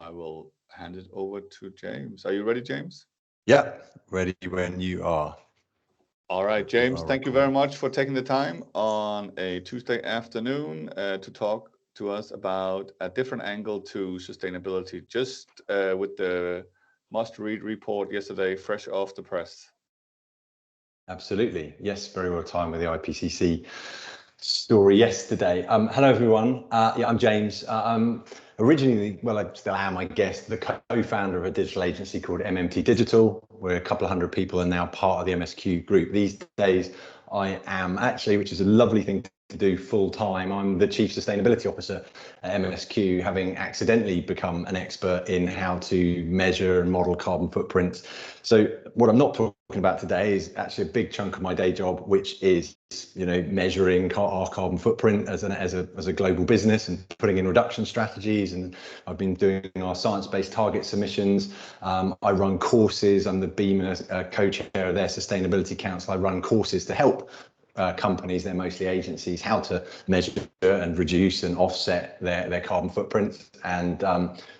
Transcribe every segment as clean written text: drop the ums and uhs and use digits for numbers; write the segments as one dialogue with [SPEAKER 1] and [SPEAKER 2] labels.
[SPEAKER 1] I will hand it over to James. Are you ready, James?
[SPEAKER 2] Yeah, ready when you are.
[SPEAKER 1] All right, James, thank you very much for taking the time on a Tuesday afternoon to talk to us about a different angle to sustainability, just with the must-read report yesterday, fresh off the press.
[SPEAKER 2] Absolutely. Yes, very well timed with the IPCC story yesterday. Hello, everyone. Yeah, I'm James. I'm originally, well, I still am, I guess, the co-founder of a digital agency called MMT Digital. We're a couple of hundred people and now part of the MSQ group. These days, I am actually, which is a lovely thing to do full time, I'm the Chief Sustainability Officer at MSQ, having accidentally become an expert in how to measure and model carbon footprints. So what I'm not talking about today is actually a big chunk of my day job, which is, measuring our carbon footprint as a global business and putting in reduction strategies. And I've been doing our science-based target submissions. I run courses. I'm the BEMA co-chair of their Sustainability Council. I run courses to help companies, they're mostly agencies, how to measure and reduce and offset their carbon footprints. And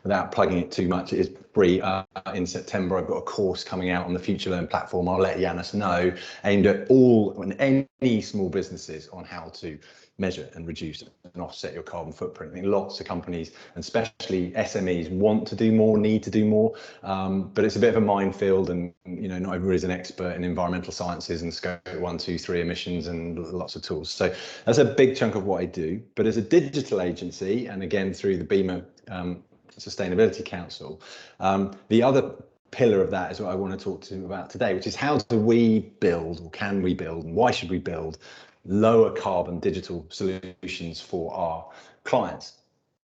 [SPEAKER 2] without plugging it too much, it is free. In September, I've got a course coming out on the Future Learn platform. I'll let Yanis know, aimed at all and any small businesses on how to measure and reduce and offset your carbon footprint. I think lots of companies, and especially SMEs, want to do more, need to do more, but it's a bit of a minefield, and not everybody's an expert in environmental sciences and scope 1, 2, 3 emissions and lots of tools. So that's a big chunk of what I do. But as a digital agency, and again through the BEMA Sustainability Council, the other pillar of that is what I want to talk to you about today, which is how do we build, or can we build, and why should we build lower carbon digital solutions for our clients.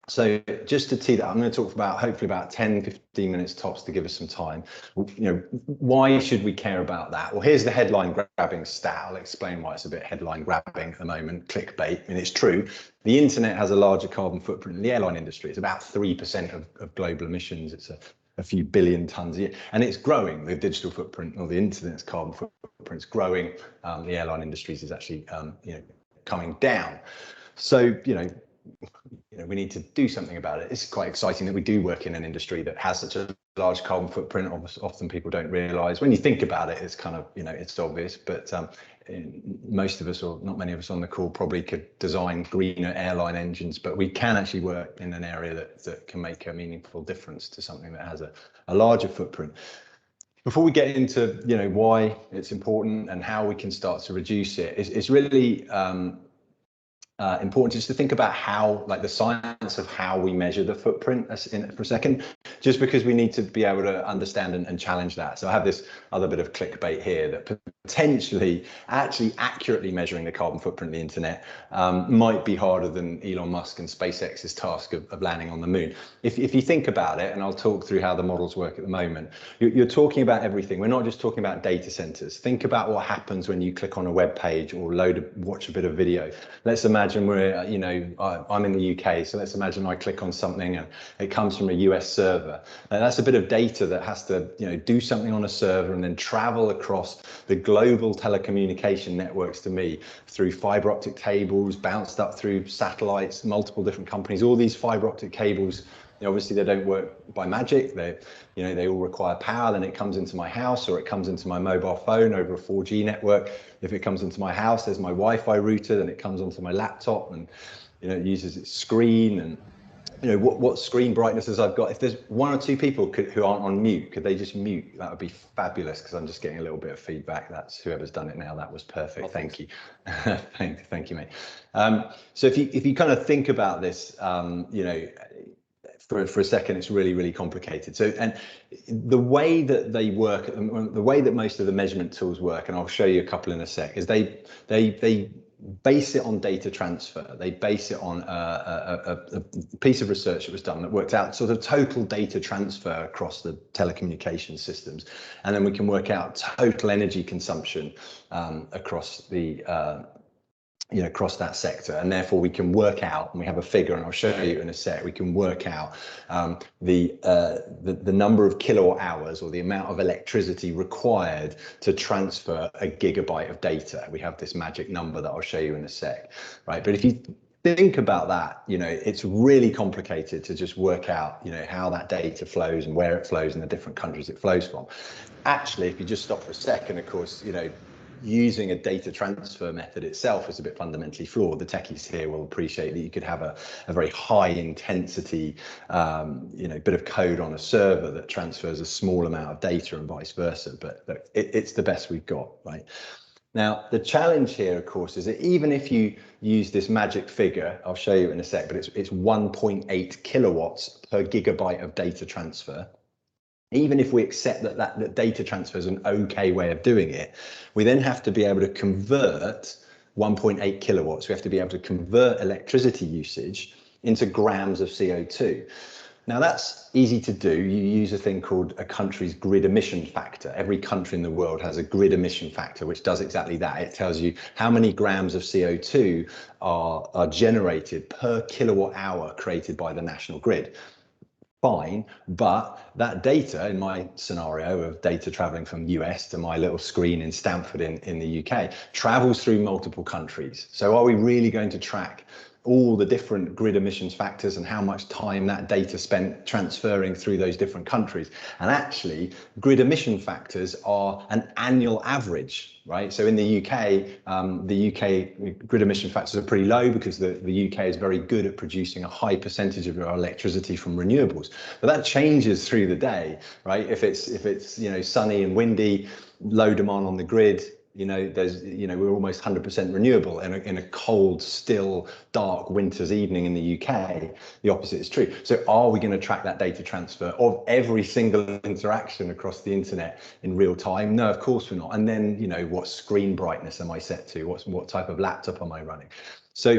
[SPEAKER 2] So just to tee that, I'm going to talk about hopefully about 10, 15 minutes tops to give us some time. Why should we care about that? Well, here's the headline grabbing stat. I'll explain why it's a bit headline grabbing at the moment, clickbait. And it's true. The internet has a larger carbon footprint than the airline industry. It's about 3% of global emissions. It's a few billion tons a year, and it's growing. The digital footprint, or the internet's carbon footprint, is growing. The airline industries is actually coming down. So we need to do something about it. It's quite exciting that we do work in an industry that has such a large carbon footprint. Often people don't realise. When you think about it, it's kind of it's obvious, but most of us, or not many of us on the call, probably could design greener airline engines, but we can actually work in an area that can make a meaningful difference to something that has a larger footprint. Before we get into why it's important and how we can start to reduce it, it's really important just to think about how, like, the science of how we measure the footprint for a second, just because we need to be able to understand and challenge that. So I have this other bit of clickbait here that potentially actually accurately measuring the carbon footprint of the internet might be harder than Elon Musk and SpaceX's task of landing on the moon. If you think about it, and I'll talk through how the models work at the moment, you're talking about everything. We're not just talking about data centers. Think about what happens when you click on a web page or watch a bit of video. Let's imagine we're, I'm in the UK, so let's imagine I click on something and it comes from a US server. And that's a bit of data that has to, do something on a server and then travel across the global telecommunication networks to me through fiber optic cables, bounced up through satellites, multiple different companies. All these fiber optic cables, obviously they don't work by magic. They all require power. Then it comes into my house, or it comes into my mobile phone over a 4G network. If it comes into my house, there's my Wi-Fi router. Then it comes onto my laptop, and it uses its screen, and what screen brightnesses I've got. If there's one or two people who aren't on mute, could they just mute? That would be fabulous, because I'm just getting a little bit of feedback. That's whoever's done it now. That was perfect. Thank you. Thank you, mate. So if you kind of think about this, for a second, it's really, really complicated. So, and the way that they work, the way that most of the measurement tools work, and I'll show you a couple in a sec, is they base it on data transfer. They base it on a piece of research that was done that worked out sort of total data transfer across the telecommunication systems, and then we can work out total energy consumption across the across that sector, and therefore we can work out, and we have a figure, and I'll show you in a sec, we can work out the number of kilowatt hours, or the amount of electricity required to transfer a gigabyte of data. We have this magic number that I'll show you in a sec, right? But if you think about that, it's really complicated to just work out, how that data flows and where it flows and the different countries it flows from. Actually, if you just stop for a second, of course, using a data transfer method itself is a bit fundamentally flawed. The techies here will appreciate that you could have a very high intensity, bit of code on a server that transfers a small amount of data and vice versa. But look, it's the best we've got, right? Now, the challenge here, of course, is that even if you use this magic figure, I'll show you in a sec, but it's 1.8 kilowatts per gigabyte of data transfer. Even if we accept that data transfer is an okay way of doing it, we then have to be able to convert 1.8 kilowatts. We have to be able to convert electricity usage into grams of CO2. Now that's easy to do. You use a thing called a country's grid emission factor. Every country in the world has a grid emission factor, which does exactly that. It tells you how many grams of CO2 are generated per kilowatt hour created by the national grid. Fine, but that data, in my scenario of data traveling from US to my little screen in Stamford in the UK, travels through multiple countries. So are we really going to track all the different grid emissions factors and how much time that data spent transferring through those different countries? And actually, grid emission factors are an annual average, right? So in the UK grid emission factors are pretty low because the UK is very good at producing a high percentage of our electricity from renewables. But that changes through the day, right? If it's sunny and windy, low demand on the grid, we're almost 100% renewable. In a cold, still, dark winter's evening in the UK, the opposite is true. So are we going to track that data transfer of every single interaction across the internet in real time? No, of course we're not. And then, what screen brightness am I set to? What type of laptop am I running? So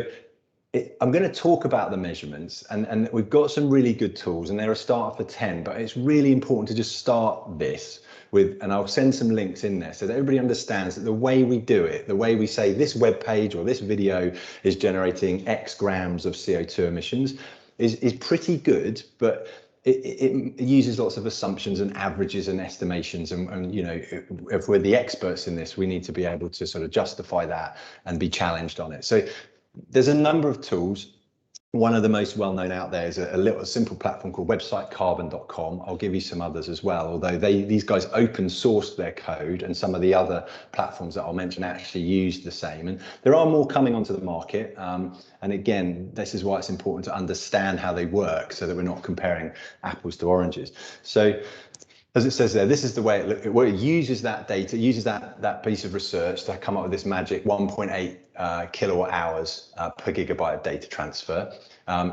[SPEAKER 2] I'm going to talk about the measurements, and we've got some really good tools, and they're a start for 10, but it's really important to just start this with, and I'll send some links in there so that everybody understands that the way we do it, the way we say this web page or this video is generating X grams of CO2 emissions is pretty good, but it uses lots of assumptions and averages and estimations, and if we're the experts in this, we need to be able to sort of justify that and be challenged on it. So there's a number of tools. One of the most well-known out there is a simple platform called websitecarbon.com. I'll give you some others as well, although these guys open sourced their code, and some of the other platforms that I'll mention actually use the same. And there are more coming onto the market. And again, this is why it's important to understand how they work so that we're not comparing apples to oranges. So as it says there, this is the way it uses that data, uses that piece of research to come up with this magic 1.8 kilowatt hours per gigabyte of data transfer.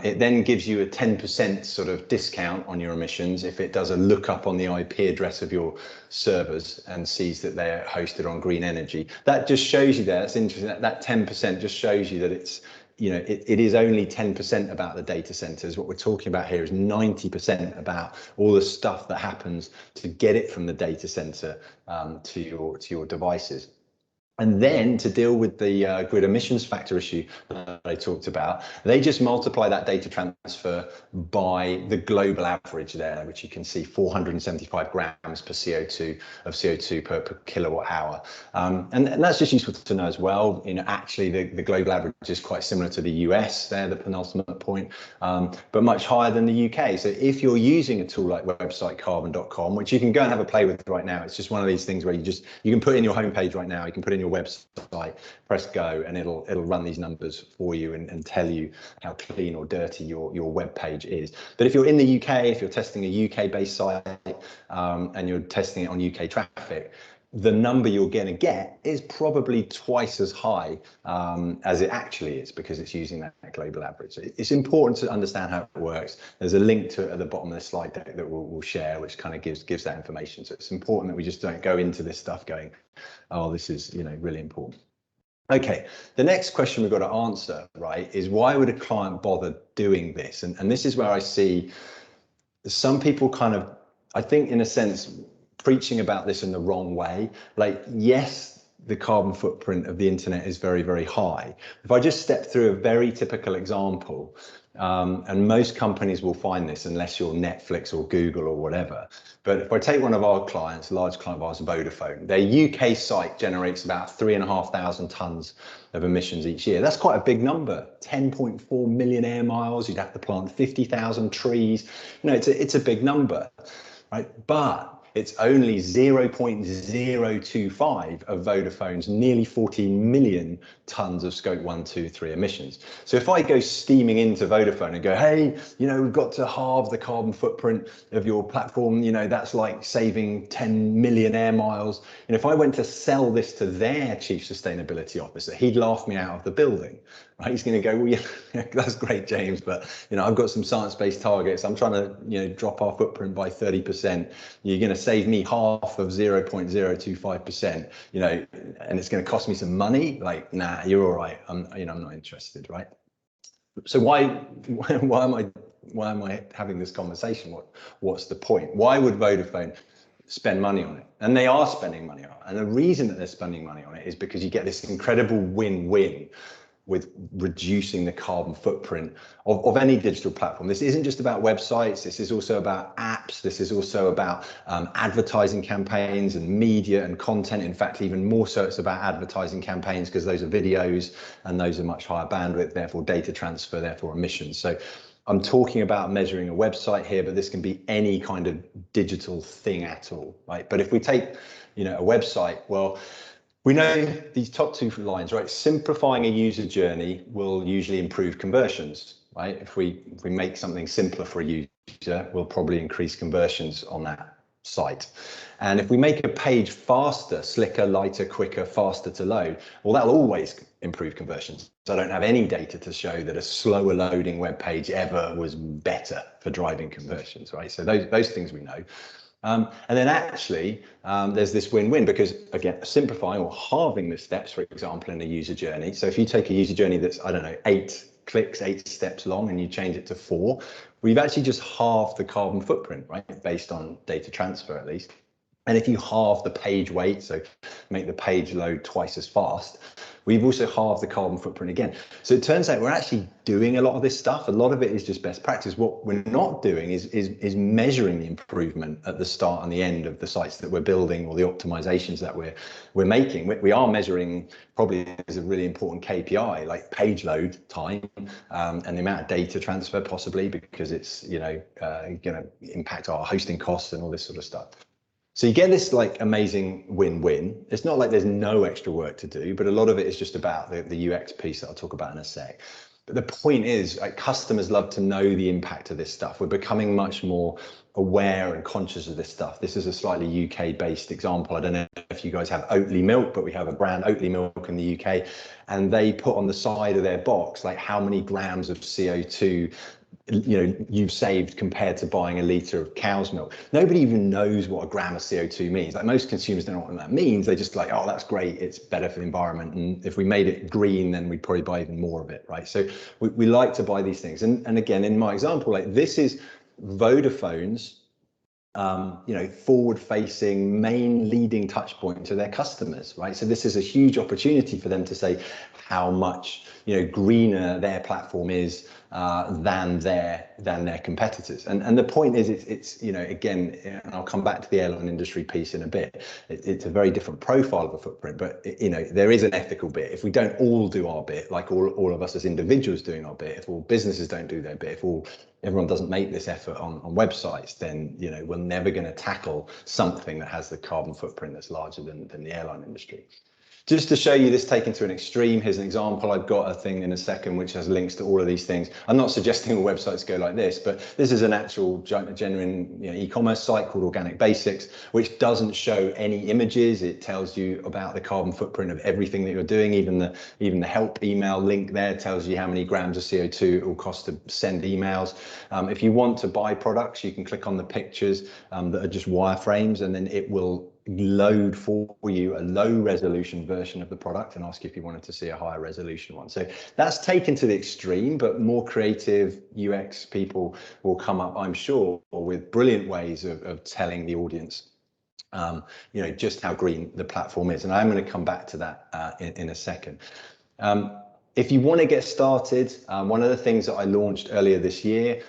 [SPEAKER 2] It then gives you a 10% sort of discount on your emissions if it does a lookup on the IP address of your servers and sees that they're hosted on green energy. That just shows you there, that's interesting, that 10% just shows you that it's, it is only 10% about the data centers. What we're talking about here is 90% about all the stuff that happens to get it from the data center to your devices. And then to deal with the grid emissions factor issue that I talked about, they just multiply that data transfer by the global average there, which you can see 475 grams per CO2 per kilowatt hour. And that's just useful to know as well. Actually, the global average is quite similar to the US there, the penultimate point, but much higher than the UK. So if you're using a tool like websitecarbon.com, which you can go and have a play with right now, it's just one of these things where you can put in your homepage right now, you can put in your website, press go, and it'll run these numbers for you and tell you how clean or dirty your web page is. But if you're in the UK, if you're testing a UK based site and you're testing it on UK traffic, the number you're going to get is probably twice as high as it actually is, because it's using that global average. So it's important to understand how it works. There's a link to it at the bottom of the slide deck that we'll share, which kind of gives that information. So it's important that we just don't go into this stuff going, oh, this is really important. Okay, the next question we've got to answer, right, is why would a client bother doing this? And this is where I see some people kind of, I think in a sense, preaching about this in the wrong way. Like, yes, the carbon footprint of the internet is very, very high. If I just step through a very typical example, And most companies will find this unless you're Netflix or Google or whatever. But if I take one of our clients, a large client of ours, Vodafone, their UK site generates about 3,500 tons of emissions each year. That's quite a big number. 10.4 million air miles. You'd have to plant 50,000 trees. You know, it's a big number, right? But it's only 0.025 of Vodafone's nearly 14 million tons of scope 1, 2, 3 emissions. So if I go steaming into Vodafone and go, hey, you know, we've got to halve the carbon footprint of your platform, you know, that's like saving 10 million air miles. And if I went to sell this to their chief sustainability officer, he'd laugh me out of the building. Right? He's going to go, well, yeah, that's great, James, but you know, I've got some science-based targets. I'm trying to, you know, drop our footprint by 30%. You're going to save me half of 0.025%, you know, and it's going to cost me some money. Like, nah, you're all right. I'm not interested, right? So why am I having this conversation? What's the point? Why would Vodafone spend money on it? And they are spending money on it. And the reason that they're spending money on it is because you get this incredible win-win with reducing the carbon footprint of any digital platform. This isn't just about websites, this is also about apps, this is also about advertising campaigns and media and content. In fact, even more so, it's about advertising campaigns because those are videos and those are much higher bandwidth, therefore data transfer, therefore emissions. So I'm talking about measuring a website here, but this can be any kind of digital thing at all, right? But if we take, you know, a website, well, we know these top two lines, right? Simplifying a user journey will usually improve conversions, right? If we make something simpler for a user, we'll probably increase conversions on that site. And if we make a page faster, slicker, lighter, quicker, faster to load, well, that'll always improve conversions. So I don't have any data to show that a slower loading web page ever was better for driving conversions, right? So those things we know. And then actually, there's this win-win because, again, simplifying or halving the steps, for example, in a user journey. So if you take a user journey that's, I don't know, 8 clicks, 8 steps long, and you change it to 4, we've actually just halved the carbon footprint, right, based on data transfer at least. And if you halve the page weight, so make the page load twice as fast, we've also halved the carbon footprint again. So it turns out we're actually doing a lot of this stuff. A lot of it is just best practice. What we're not doing is measuring the improvement at the start and the end of the sites that we're building or the optimizations that we're making. We are measuring, probably is a really important KPI, like page load time and the amount of data transfer possibly, because it's, you know, going to impact our hosting costs and all this sort of stuff. So you get this like amazing win-win. It's not like there's no extra work to do, but a lot of it is just about the UX piece that I'll talk about in a sec. But the point is, like, customers love to know the impact of this stuff. We're becoming much more aware and conscious of this stuff. This is a slightly UK-based example. I don't know if you guys have Oatly milk, but we have a brand, Oatly milk, in the UK, and they put on the side of their box like how many grams of CO2 you've saved compared to buying a litre of cow's milk. Nobody even knows what a gram of CO2 means. Like, most consumers don't know what that means. They just like, oh, that's great, it's better for the environment. And if we made it green, then we'd probably buy even more of it, right? So we like to buy these things. And again, in my example, like, this is Vodafone's forward-facing main leading touch point to their customers, right? So this is a huge opportunity for them to say how much greener their platform is than their competitors. And the point is, it's again, and I'll come back to the airline industry piece in a bit. It's a very different profile of a footprint, but there is an ethical bit. If we don't all do our bit, like all of us as individuals doing our bit, if all businesses don't do their bit, if everyone doesn't make this effort on websites, then we're never going to tackle something that has the carbon footprint that's larger than the airline industry. Just to show you this taken to an extreme, here's an example. I've got a thing in a second which has links to all of these things. I'm not suggesting all websites go like this, but this is an actual genuine e-commerce site called Organic Basics, which doesn't show any images. It tells you about the carbon footprint of everything that you're doing. Even the help email link there tells you how many grams of CO2 it will cost to send emails. If you want to buy products, you can click on the pictures that are just wireframes, and then it will load for you a low resolution version of the product and ask you if you wanted to see a higher resolution one. So that's taken to the extreme, but more creative UX people will come up, I'm sure, with brilliant ways of telling the audience just how green the platform is. And I'm going to come back to that in a second. If you want to get started, one of the things that I launched earlier this year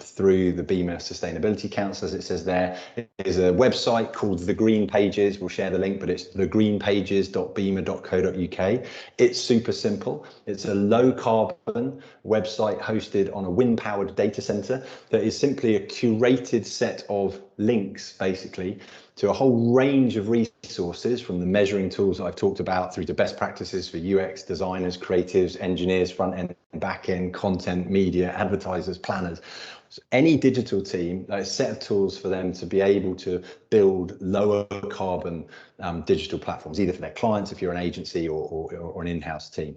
[SPEAKER 2] through the BEMA Sustainability Council, as it says there, is a website called The Green Pages. We'll share the link, but it's thegreenpages.bema.co.uk. It's super simple. It's a low carbon website hosted on a wind powered data center that is simply a curated set of links, basically, to a whole range of resources, from the measuring tools that I've talked about through to best practices for UX designers, creatives, engineers, front end, back end, content, media, advertisers, planners. So any digital team, a set of tools for them to be able to build lower carbon digital platforms, either for their clients, if you're an agency, or an in-house team.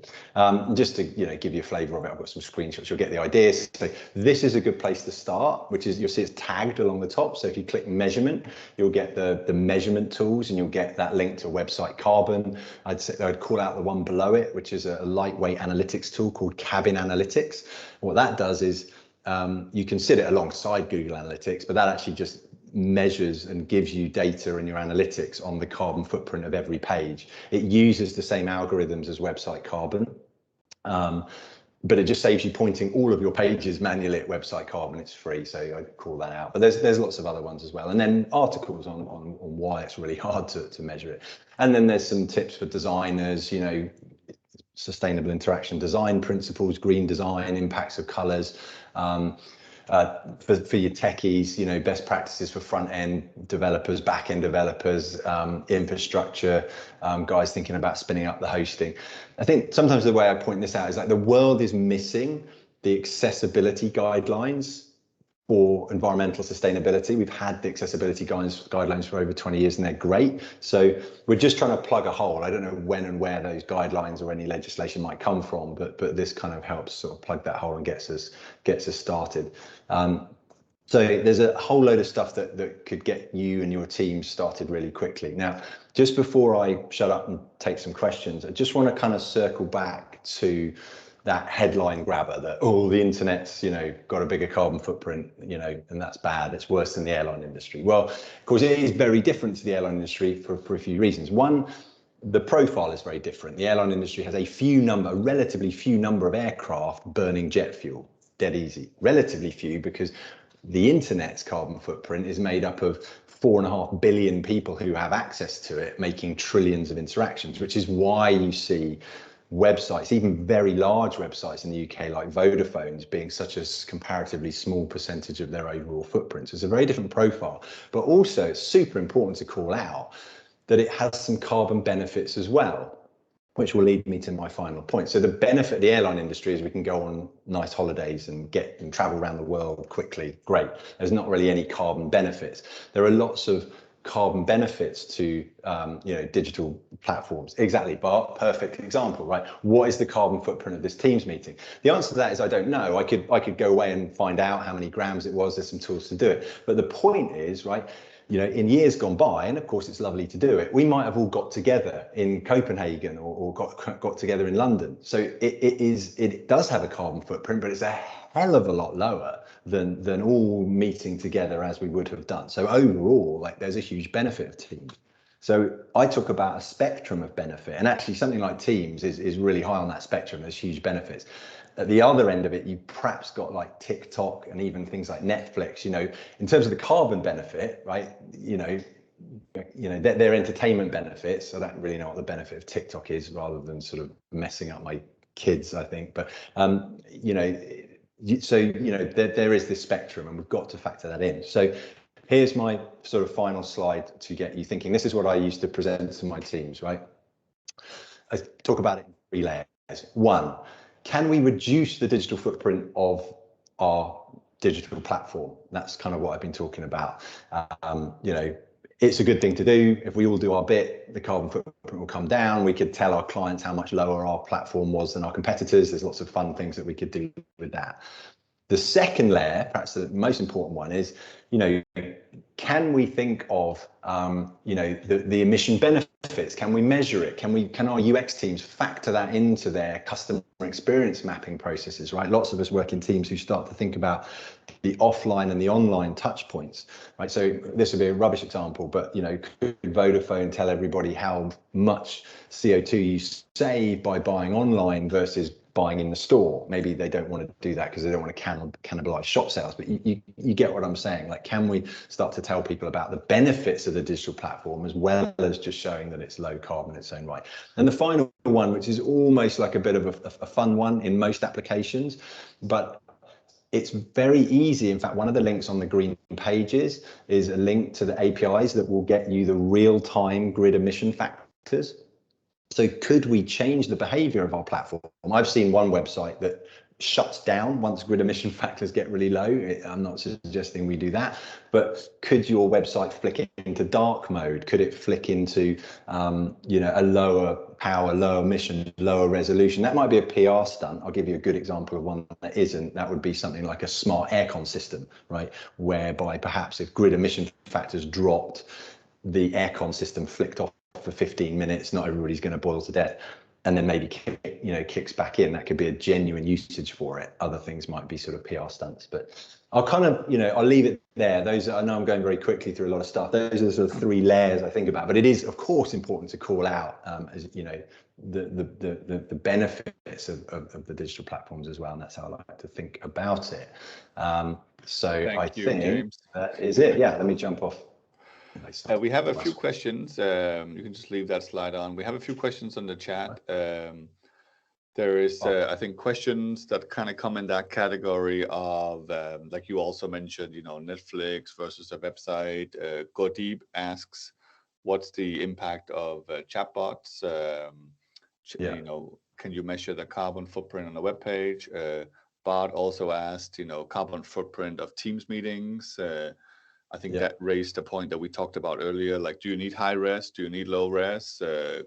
[SPEAKER 2] Just to give you a flavour of it, I've got some screenshots, you'll get the idea. So this is a good place to start, which is, you'll see it's tagged along the top. So if you click measurement, you'll get the measurement tools, and you'll get that link to website carbon. I'd call out the one below it, which is a lightweight analytics tool called Cabin Analytics. What that does is, you can sit it alongside Google Analytics, but that actually just measures and gives you data in your analytics on the carbon footprint of every page. It uses the same algorithms as website carbon, but it just saves you pointing all of your pages manually at website carbon. It's free, so I'd call that out. But there's lots of other ones as well. And then articles on why it's really hard to measure it. And then there's some tips for designers, sustainable interaction design principles, green design, impacts of colors. For your techies, best practices for front end developers, back end developers, infrastructure, guys thinking about spinning up the hosting. I think sometimes the way I point this out is, like, the world is missing the accessibility guidelines for environmental sustainability. We've had the accessibility guidelines for over 20 years, and they're great. So we're just trying to plug a hole. I don't know when and where those guidelines or any legislation might come from, but this kind of helps sort of plug that hole and gets us started. So there's a whole load of stuff that could get you and your team started really quickly. Now, just before I shut up and take some questions, I just want to kind of circle back to that headline grabber that, the internet's, got a bigger carbon footprint, and that's bad. It's worse than the airline industry. Well, of course, it is very different to the airline industry for a few reasons. One, the profile is very different. The airline industry has a relatively few number of aircraft burning jet fuel. Dead easy. Relatively few, because the internet's carbon footprint is made up of 4.5 billion people who have access to it, making trillions of interactions, which is why you see websites, even very large websites in the UK like Vodafone's, being such a comparatively small percentage of their overall footprint. So it's a very different profile, but also it's super important to call out that it has some carbon benefits as well, which will lead me to my final point. So the benefit of the airline industry is we can go on nice holidays and travel around the world quickly. Great. There's not really any carbon benefits. There are lots of carbon benefits to digital platforms. Exactly, Bart, perfect example, right? What is the carbon footprint of this Teams meeting? The answer to that is I don't know. I could go away and find out how many grams it was. There's some tools to do it. But the point is, right, in years gone by, and of course it's lovely to do it, we might have all got together in Copenhagen or got together in London. So it does have a carbon footprint, but it's a hell of a lot lower than all meeting together as we would have done. So overall, like, there's a huge benefit of Teams. So I talk about a spectrum of benefit, and actually something like Teams is really high on that spectrum. There's huge benefits. At the other end of it, you perhaps got like TikTok and even things like Netflix. In terms of the carbon benefit, right? Their entertainment benefits. I don't really know what the benefit of TikTok is, rather than sort of messing up my kids, I think. But there is this spectrum, and we've got to factor that in. So here's my sort of final slide to get you thinking. This is what I used to present to my teams, right? I talk about it in 3 layers. 1, can we reduce the digital footprint of our digital platform? That's kind of what I've been talking about. It's a good thing to do. If we all do our bit, the carbon footprint will come down. We could tell our clients how much lower our platform was than our competitors. There's lots of fun things that we could do with that. The second layer, perhaps the most important one, is, can we think of, the emission benefits? Can we measure it? Can our UX teams factor that into their customer experience mapping processes, right? Lots of us work in teams who start to think about the offline and the online touch points, right? So this would be a rubbish example, but, could Vodafone tell everybody how much CO2 you save by buying online versus buying in the store. Maybe they don't want to do that because they don't want to cannibalize shop sales, but you get what I'm saying. Like, can we start to tell people about the benefits of the digital platform as well as just showing that it's low carbon in its own right? And the final one, which is almost like a bit of a fun one in most applications, but it's very easy. In fact, one of the links on the green pages is a link to the APIs that will get you the real-time grid emission factors. So could we change the behavior of our platform? I've seen one website that shuts down once grid emission factors get really low. I'm not suggesting we do that, but could your website flick into dark mode? Could it flick into a lower power, lower emission, lower resolution? That might be a PR stunt. I'll give you a good example of one that isn't. That would be something like a smart aircon system, right? Whereby perhaps if grid emission factors dropped, the aircon system flicked off for 15 minutes, not everybody's going to boil to death, and then maybe kicks back in. That could be a genuine usage for it. Other things might be sort of PR stunts, but I'll kind of, I'll leave it there. Those, I know I'm going very quickly through a lot of stuff. Those are the sort of three layers I think about, but it is of course important to call out as the benefits of the digital platforms as well, and that's how I like to think about it.
[SPEAKER 1] Thank you, James.
[SPEAKER 2] That is it. Yeah, let me jump off.
[SPEAKER 1] We have a few questions. You can just leave that slide on. We have a few questions on the chat. There is, I think, questions that kind of come in that category of, like you also mentioned, Netflix versus a website. Go Deep asks, what's the impact of chatbots? Can you measure the carbon footprint on a web page? Bart also asked, carbon footprint of Teams meetings. I think that raised a point that we talked about earlier. Like, do you need high res? Do you need low res?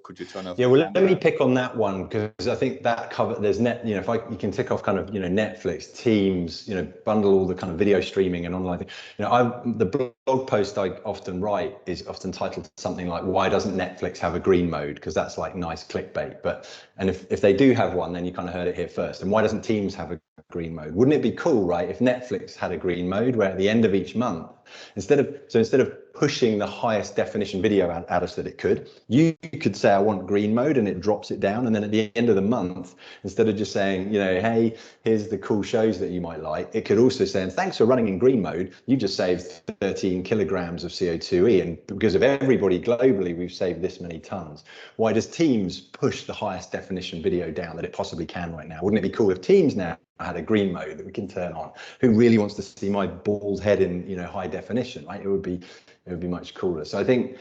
[SPEAKER 1] Could you turn off?
[SPEAKER 2] Yeah, well, let me pick on that one because I think that there's if you can tick off kind of, Netflix, Teams, bundle all the kind of video streaming and online thing. The blog post I often write is often titled something like, why doesn't Netflix have a green mode? Because that's like nice clickbait. And if they do have one, then you kind of heard it here first. And why doesn't Teams have a green mode? Wouldn't it be cool, right, if Netflix had a green mode where at the end of each month, instead of pushing the highest definition video at us that it could, you could say I want green mode and it drops it down, and then at the end of the month, instead of just saying, hey, here's the cool shows that you might like, it could also say, and thanks for running in green mode, you just saved 13 kilograms of CO2e, and because of everybody globally, we've saved this many tons. Why does Teams push the highest definition video down that it possibly can right now? Wouldn't it be cool if Teams now had a green mode that we can turn on? Who really wants to see my bald head in high definition, right? It would be much cooler. So I think,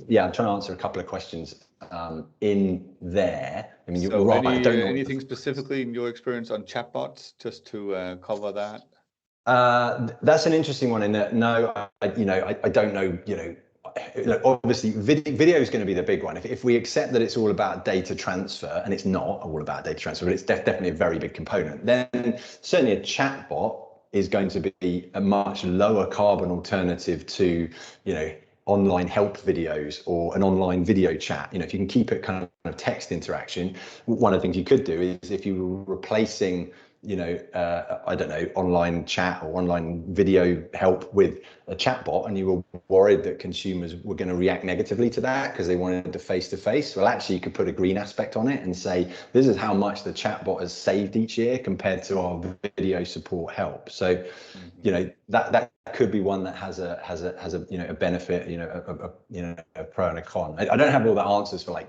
[SPEAKER 2] I'm trying to answer a couple of questions in there. I mean, you're right. I don't know
[SPEAKER 1] anything specifically in your experience on chatbots, just to cover that?
[SPEAKER 2] That's an interesting one in that, no, I don't know, obviously video is going to be the big one. If we accept that it's all about data transfer, and it's not all about data transfer, but it's definitely a very big component, then certainly a chatbot is going to be a much lower carbon alternative to, online help videos or an online video chat. If you can keep it kind of text interaction, one of the things you could do is if you were replacing I don't know, online chat or online video help with a chatbot, and you were worried that consumers were going to react negatively to that because they wanted to face-to-face, well, actually you could put a green aspect on it and say, this is how much the chatbot has saved each year compared to our video support help. So, that could be one that has a benefit, a pro and a con. I don't have all the answers for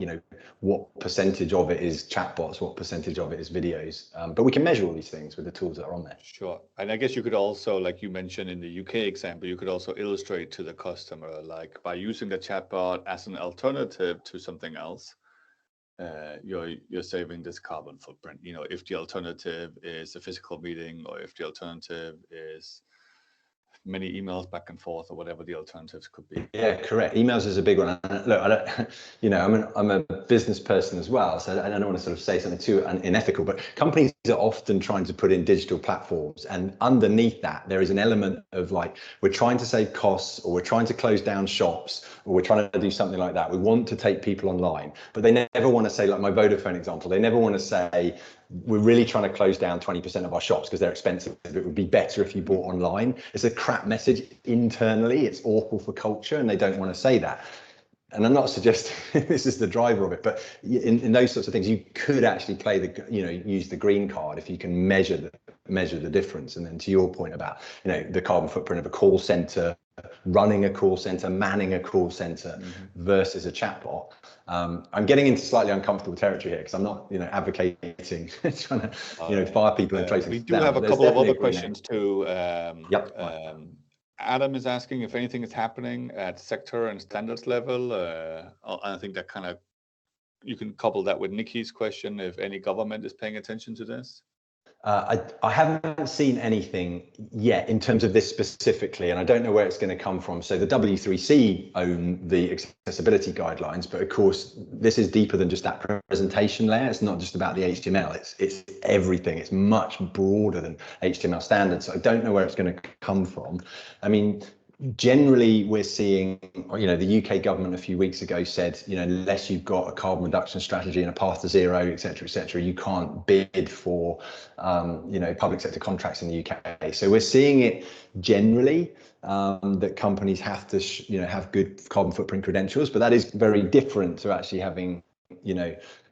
[SPEAKER 2] what percentage of it is chatbots, what percentage of it is videos, but we can measure all these things with the tools that are on there.
[SPEAKER 1] Sure. And I guess you could also, like you mentioned in the UK example, you could also illustrate to the customer, like by using the chatbot as an alternative to something else, you're saving this carbon footprint. If the alternative is a physical meeting, or if the alternative is many emails back and forth, or whatever the alternatives could be.
[SPEAKER 2] Yeah, correct. Emails is a big one. Look, I don't, I'm a business person as well, so I don't want to sort of say something too unethical, but companies are often trying to put in digital platforms, and underneath that, there is an element of we're trying to save costs, or we're trying to close down shops, or we're trying to do something like that. We want to take people online, but they never want to say, like my Vodafone example, they never want to say, we're really trying to close down 20% of our shops because they're expensive. It would be better if you bought online. It's a crap message internally. It's awful for culture, and they don't want to say that. and I'm not suggesting this is the driver of it, but in those sorts of things, you could actually play use the green card if you can measure the difference. And then to your point about, the carbon footprint of a call center, running a call center, manning a call center versus a chatbot. I'm getting into slightly uncomfortable territory here because I'm not, advocating trying to, fire people and close
[SPEAKER 1] we
[SPEAKER 2] things
[SPEAKER 1] do
[SPEAKER 2] down.
[SPEAKER 1] have a couple of other questions too. Adam is asking if anything is happening at sector and standards level. I think that kind of, you can couple that with Nikki's question, if any government is paying attention to this.
[SPEAKER 2] I haven't seen anything yet in terms of this specifically, and I don't know where it's going to come from. So the W3C own the accessibility guidelines, but of course this is deeper than just that presentation layer. It's not just about the HTML, it's everything. It's much broader than HTML standards. So I don't know where it's going to come from. I mean, generally we're seeing, the UK government a few weeks ago said, unless you've got a carbon reduction strategy and a path to zero, et cetera, you can't bid for, public sector contracts in the UK. So we're seeing it generally, that companies have to, have good carbon footprint credentials, but that is very different to actually having,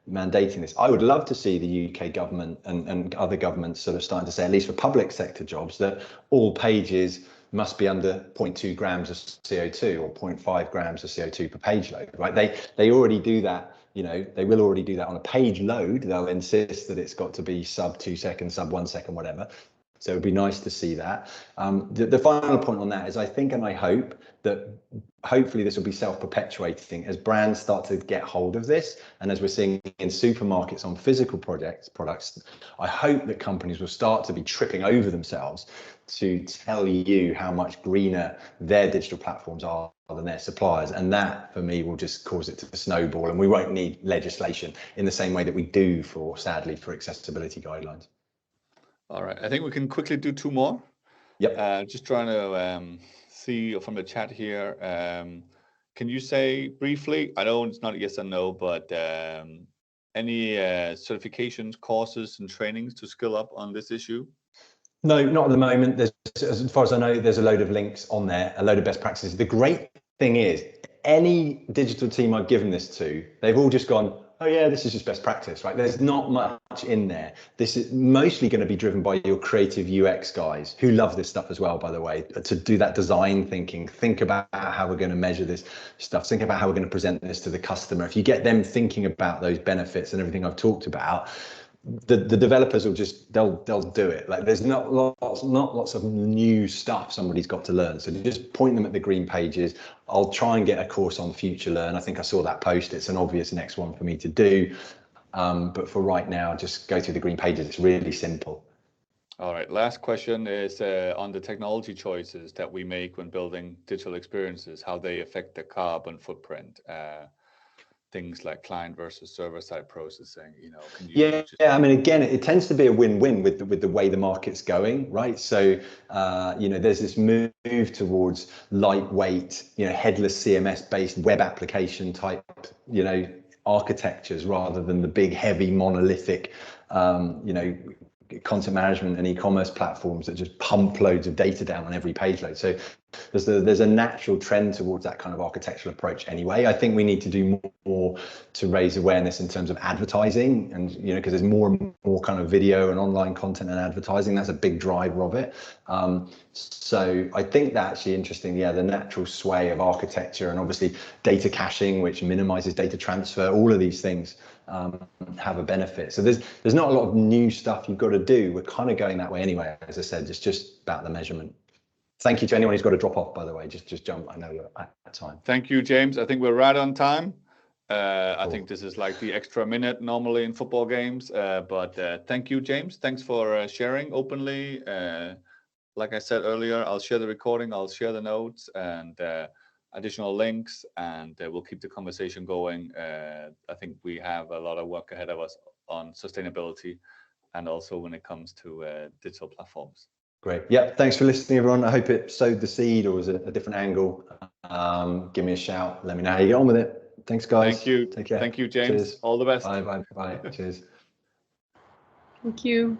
[SPEAKER 2] mandating this. I would love to see the UK government and other governments sort of starting to say, at least for public sector jobs, that all pages must be under 0.2 grams of CO2 or 0.5 grams of CO2 per page load, right? They already do that, they will already do that on a page load. They'll insist that it's got to be sub 2 seconds, sub 1 second, whatever. So it'd be nice to see that. The final point on that is I think and I hope that hopefully this will be self-perpetuating as brands start to get hold of this. And as we're seeing in supermarkets on physical products, I hope that companies will start to be tripping over themselves to tell you how much greener their digital platforms are than their suppliers. And that for me will just cause it to snowball, and we won't need legislation in the same way that we do sadly for accessibility guidelines.
[SPEAKER 1] All right, I think we can quickly do two more.
[SPEAKER 2] Yep.
[SPEAKER 1] Just trying to see from the chat here. Can you say briefly, I know it's not yes or no, but any certifications, courses and trainings to skill up on this issue?
[SPEAKER 2] No, not at the moment. There's, as far as I know, there's a load of links on there, a load of best practices. The great thing is, any digital team I've given this to, they've all just gone, oh yeah, this is just best practice, right? There's not much in there. This is mostly going to be driven by your creative UX guys who love this stuff as well, by the way, to do that design thinking, think about how we're going to measure this stuff, think about how we're going to present this to the customer. If you get them thinking about those benefits and everything I've talked about, the developers will just they'll do it. Like there's not lots of new stuff somebody's got to learn, so just point them at the green pages. I'll try and get a course on Future Learn. I think I saw that post. It's an obvious next one for me to do, but for right now, just go through the green pages. It's really simple.
[SPEAKER 1] All right, last question is on the technology choices that we make when building digital experiences, how they affect the carbon footprint. Things like client versus server-side processing, can you?
[SPEAKER 2] Yeah. I mean, again, it tends to be a win-win with the way the market's going, right? So, there's this move towards lightweight, headless CMS-based web application type, architectures rather than the big, heavy, monolithic, content management and e-commerce platforms that just pump loads of data down on every page load. So there's a natural trend towards that kind of architectural approach anyway. I think we need to do more to raise awareness in terms of advertising, and because there's more and more kind of video and online content and advertising. That's a big driver of it. So I think that's actually interesting. Yeah, the natural sway of architecture and obviously data caching, which minimizes data transfer, all of these things have a benefit. So there's not a lot of new stuff you've got to do. We're kind of going that way anyway. As I said, it's just about the measurement. Thank you to anyone who's got to drop off, by the way. Just jump. I know we're at time.
[SPEAKER 1] Thank you, James. I think we're right on time. Cool. I think this is like the extra minute normally in football games. But thank you, James. Thanks for sharing openly. Like I said earlier, I'll share the recording. I'll share the notes and additional links, and we'll keep the conversation going. I think we have a lot of work ahead of us on sustainability and also when it comes to digital platforms.
[SPEAKER 2] Great. Yeah, thanks for listening, everyone. I hope it sowed the seed or was a different angle. Give me a shout. Let me know how you get on with it. Thanks, guys.
[SPEAKER 1] Thank you.
[SPEAKER 2] Take care.
[SPEAKER 1] Thank you, James.
[SPEAKER 2] Cheers.
[SPEAKER 1] All the best.
[SPEAKER 2] Bye. Cheers.
[SPEAKER 3] Thank you.